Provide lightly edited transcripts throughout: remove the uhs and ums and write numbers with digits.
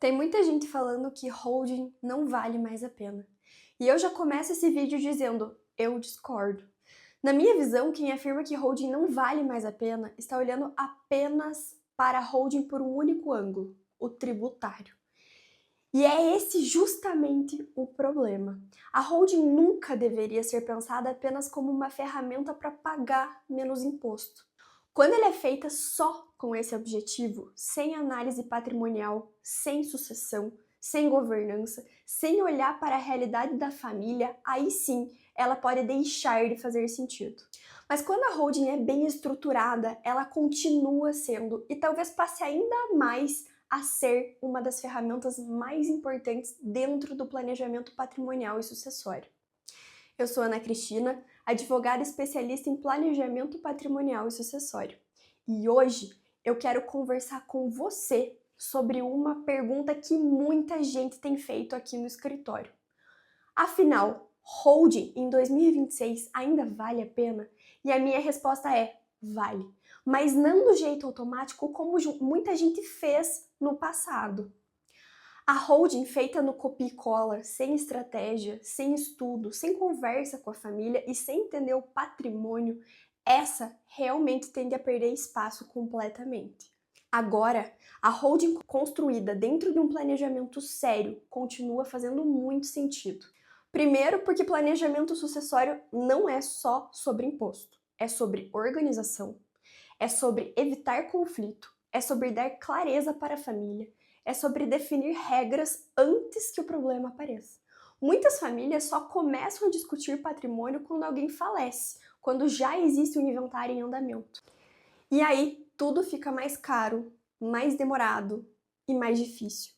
Tem muita gente falando que holding não vale mais a pena. E eu já começo esse vídeo dizendo, eu discordo. Na minha visão, quem afirma que holding não vale mais a pena está olhando apenas para holding por um único ângulo, o tributário. E é esse justamente o problema. A holding nunca deveria ser pensada apenas como uma ferramenta para pagar menos imposto. Quando ela é feita só com esse objetivo, sem análise patrimonial, sem sucessão, sem governança, sem olhar para a realidade da família, aí sim ela pode deixar de fazer sentido. Mas quando a holding é bem estruturada, ela continua sendo, e talvez passe ainda mais a ser uma das ferramentas mais importantes dentro do planejamento patrimonial e sucessório. Eu sou Ana Cristina, advogada especialista em planejamento patrimonial e sucessório. E hoje eu quero conversar com você sobre uma pergunta que muita gente tem feito aqui no escritório. Afinal, holding em 2026 ainda vale a pena? E a minha resposta é: vale. Mas não do jeito automático como muita gente fez no passado. A holding feita no copia e cola, sem estratégia, sem estudo, sem conversa com a família e sem entender o patrimônio, essa realmente tende a perder espaço completamente. Agora, a holding construída dentro de um planejamento sério continua fazendo muito sentido. Primeiro, porque planejamento sucessório não é só sobre imposto, é sobre organização, é sobre evitar conflito, é sobre dar clareza para a família, é sobre definir regras antes que o problema apareça. Muitas famílias só começam a discutir patrimônio quando alguém falece, quando já existe um inventário em andamento. E aí tudo fica mais caro, mais demorado e mais difícil.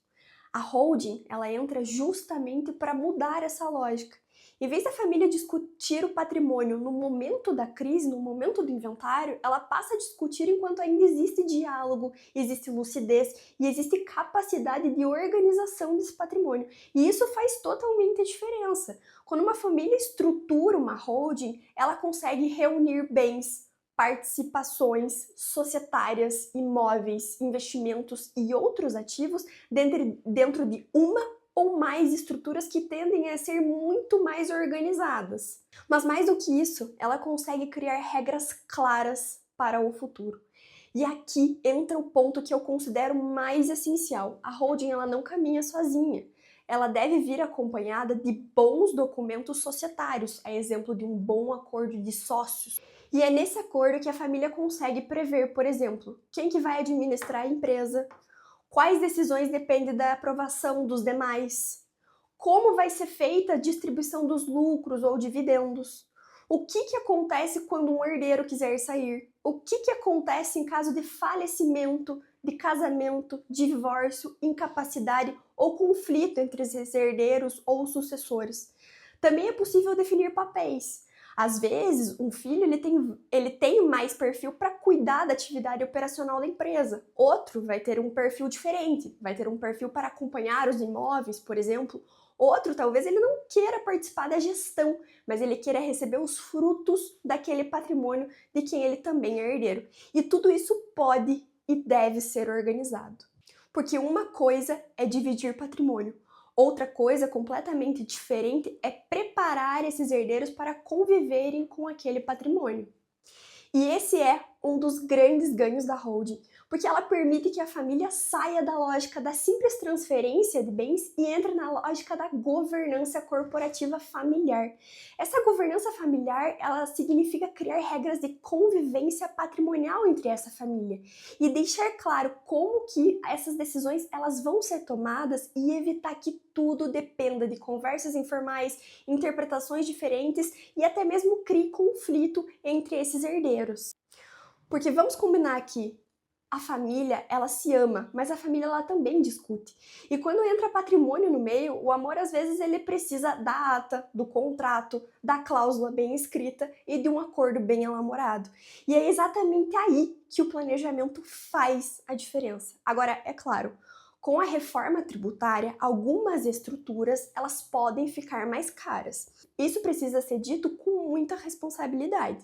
A holding, ela entra justamente para mudar essa lógica. Em vez da família discutir o patrimônio no momento da crise, no momento do inventário, ela passa a discutir enquanto ainda existe diálogo, existe lucidez e existe capacidade de organização desse patrimônio. E isso faz totalmente a diferença. Quando uma família estrutura uma holding, ela consegue reunir bens, participações societárias, imóveis, investimentos e outros ativos dentro de uma ou mais estruturas que tendem a ser muito mais organizadas. Mas mais do que isso, ela consegue criar regras claras para o futuro. E aqui entra o ponto que eu considero mais essencial. A holding ela não caminha sozinha. Ela deve vir acompanhada de bons documentos societários, a exemplo de um bom acordo de sócios. E é nesse acordo que a família consegue prever, por exemplo, quem que vai administrar a empresa, quais decisões dependem da aprovação dos demais, como vai ser feita a distribuição dos lucros ou dividendos, o que acontece quando um herdeiro quiser sair, o que acontece em caso de falecimento, de casamento, divórcio, incapacidade ou conflito entre esses herdeiros ou sucessores. Também é possível definir papéis. Às vezes, um filho ele tem mais perfil para cuidar da atividade operacional da empresa. Outro vai ter um perfil diferente, vai ter um perfil para acompanhar os imóveis, por exemplo. Outro, talvez ele não queira participar da gestão, mas ele queira receber os frutos daquele patrimônio de quem ele também é herdeiro. E tudo isso pode e deve ser organizado. Porque uma coisa é dividir patrimônio, outra coisa completamente diferente é preparar esses herdeiros para conviverem com aquele patrimônio. E esse é um dos grandes ganhos da holding, porque ela permite que a família saia da lógica da simples transferência de bens e entre na lógica da governança corporativa familiar. Essa governança familiar, ela significa criar regras de convivência patrimonial entre essa família e deixar claro como que essas decisões elas vão ser tomadas e evitar que tudo dependa de conversas informais, interpretações diferentes e até mesmo crie conflito entre esses herdeiros. Porque vamos combinar aqui, a família, ela se ama, mas a família ela também discute. E quando entra patrimônio no meio, o amor às vezes ele precisa da ata, do contrato, da cláusula bem escrita e de um acordo bem elaborado. E é exatamente aí que o planejamento faz a diferença. Agora, é claro, com a reforma tributária, algumas estruturas elas podem ficar mais caras. Isso precisa ser dito com muita responsabilidade.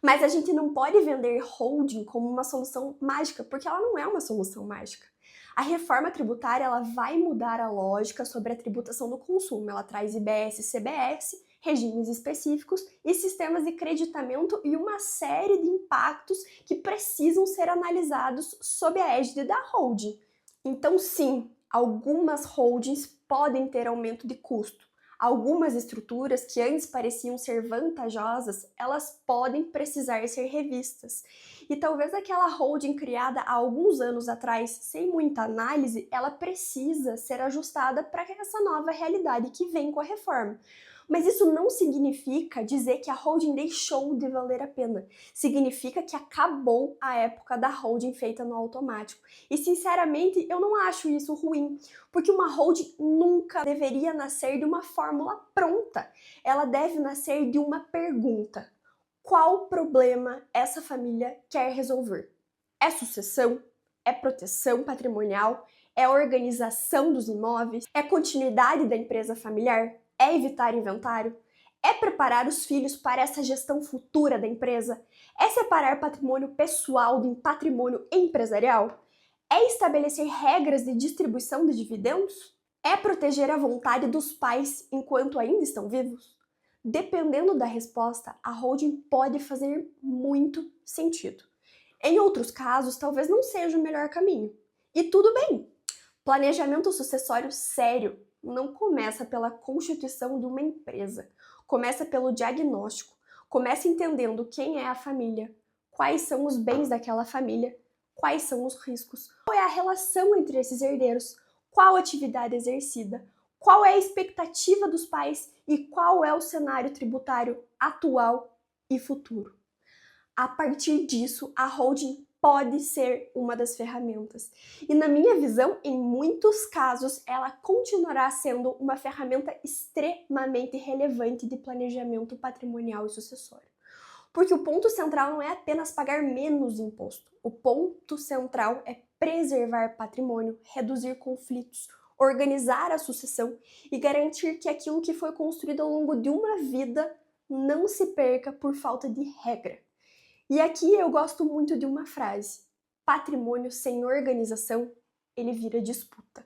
Mas a gente não pode vender holding como uma solução mágica, porque ela não é uma solução mágica. A reforma tributária ela vai mudar a lógica sobre a tributação do consumo. Ela traz IBS e CBS, regimes específicos e sistemas de creditamento e uma série de impactos que precisam ser analisados sob a égide da holding. Então, sim, algumas holdings podem ter aumento de custo. Algumas estruturas que antes pareciam ser vantajosas, elas podem precisar ser revistas. E talvez aquela holding criada há alguns anos atrás, sem muita análise, ela precisa ser ajustada para essa nova realidade que vem com a reforma. Mas isso não significa dizer que a holding deixou de valer a pena. Significa que acabou a época da holding feita no automático. E sinceramente, eu não acho isso ruim, porque uma holding nunca deveria nascer de uma fórmula pronta. Ela deve nascer de uma pergunta: qual problema essa família quer resolver? É sucessão? É proteção patrimonial? É organização dos imóveis? É continuidade da empresa familiar? É evitar inventário? É preparar os filhos para essa gestão futura da empresa? É separar patrimônio pessoal de patrimônio empresarial? É estabelecer regras de distribuição de dividendos? É proteger a vontade dos pais enquanto ainda estão vivos? Dependendo da resposta, a holding pode fazer muito sentido. Em outros casos, talvez não seja o melhor caminho. E tudo bem! Planejamento sucessório sério não começa pela constituição de uma empresa, começa pelo diagnóstico, começa entendendo quem é a família, quais são os bens daquela família, quais são os riscos, qual é a relação entre esses herdeiros, qual atividade exercida, qual é a expectativa dos pais e qual é o cenário tributário atual e futuro. A partir disso, a holding pode ser uma das ferramentas. E na minha visão, em muitos casos, ela continuará sendo uma ferramenta extremamente relevante de planejamento patrimonial e sucessório. Porque o ponto central não é apenas pagar menos imposto. O ponto central é preservar patrimônio, reduzir conflitos, organizar a sucessão e garantir que aquilo que foi construído ao longo de uma vida não se perca por falta de regra. E aqui eu gosto muito de uma frase: patrimônio sem organização, ele vira disputa.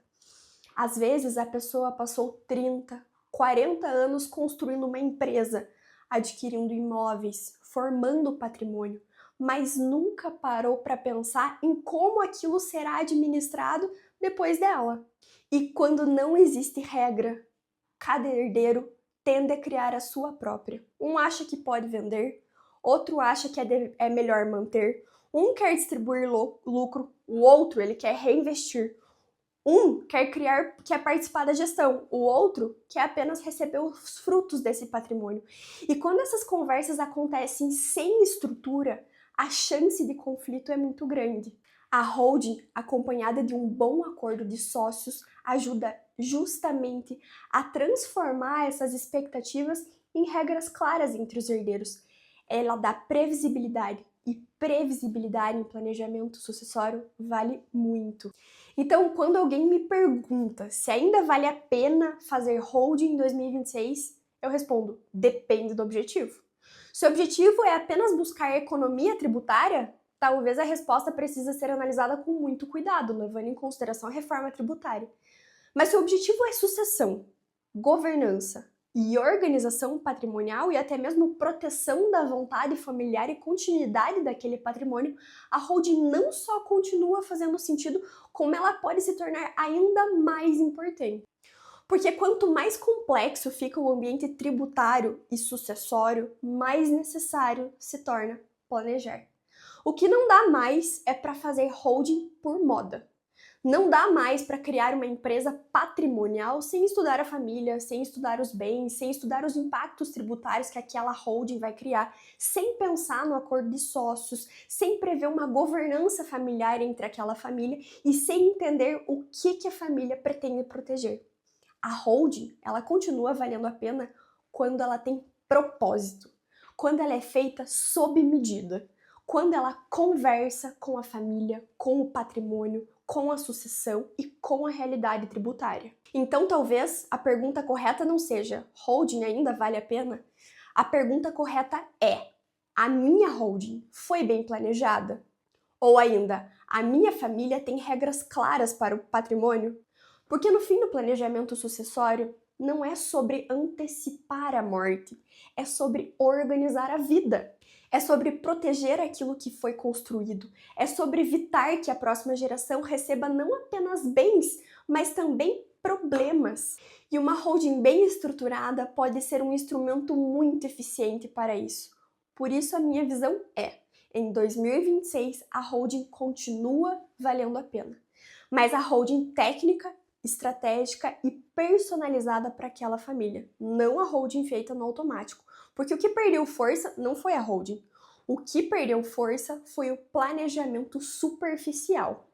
Às vezes a pessoa passou 30, 40 anos construindo uma empresa, adquirindo imóveis, formando patrimônio, mas nunca parou para pensar em como aquilo será administrado depois dela. E quando não existe regra, cada herdeiro tende a criar a sua própria. Um acha que pode vender, outro acha que é melhor manter, um quer distribuir lucro, o outro ele quer reinvestir. Um quer participar da gestão, o outro quer apenas receber os frutos desse patrimônio. E quando essas conversas acontecem sem estrutura, a chance de conflito é muito grande. A holding, acompanhada de um bom acordo de sócios, ajuda justamente a transformar essas expectativas em regras claras entre os herdeiros. Ela dá previsibilidade, e previsibilidade em planejamento sucessório vale muito. Então, quando alguém me pergunta se ainda vale a pena fazer holding em 2026, eu respondo: depende do objetivo. Se o objetivo é apenas buscar economia tributária, talvez a resposta precisa ser analisada com muito cuidado, levando em consideração a reforma tributária. Mas se o objetivo é sucessão, governança e organização patrimonial e até mesmo proteção da vontade familiar e continuidade daquele patrimônio, a holding não só continua fazendo sentido, como ela pode se tornar ainda mais importante. Porque quanto mais complexo fica o ambiente tributário e sucessório, mais necessário se torna planejar. O que não dá mais é para fazer holding por moda. Não dá mais para criar uma empresa patrimonial sem estudar a família, sem estudar os bens, sem estudar os impactos tributários que aquela holding vai criar, sem pensar no acordo de sócios, sem prever uma governança familiar entre aquela família e sem entender o que a família pretende proteger. A holding, ela continua valendo a pena quando ela tem propósito, quando ela é feita sob medida, quando ela conversa com a família, com o patrimônio, com a sucessão e com a realidade tributária. Então, talvez a pergunta correta não seja: holding ainda vale a pena? A pergunta correta é: a minha holding foi bem planejada? Ou ainda, A minha família tem regras claras para o patrimônio? Porque no fim do planejamento sucessório, não é sobre antecipar a morte, é sobre organizar a vida. É sobre proteger aquilo que foi construído, é sobre evitar que a próxima geração receba não apenas bens, mas também problemas. E uma holding bem estruturada pode ser um instrumento muito eficiente para isso. Por isso a minha visão é: em 2026 a holding continua valendo a pena, mas a holding técnica, estratégica e personalizada para aquela família, não a holding feita no automático, porque o que perdeu força não foi a holding, o que perdeu força foi o planejamento superficial.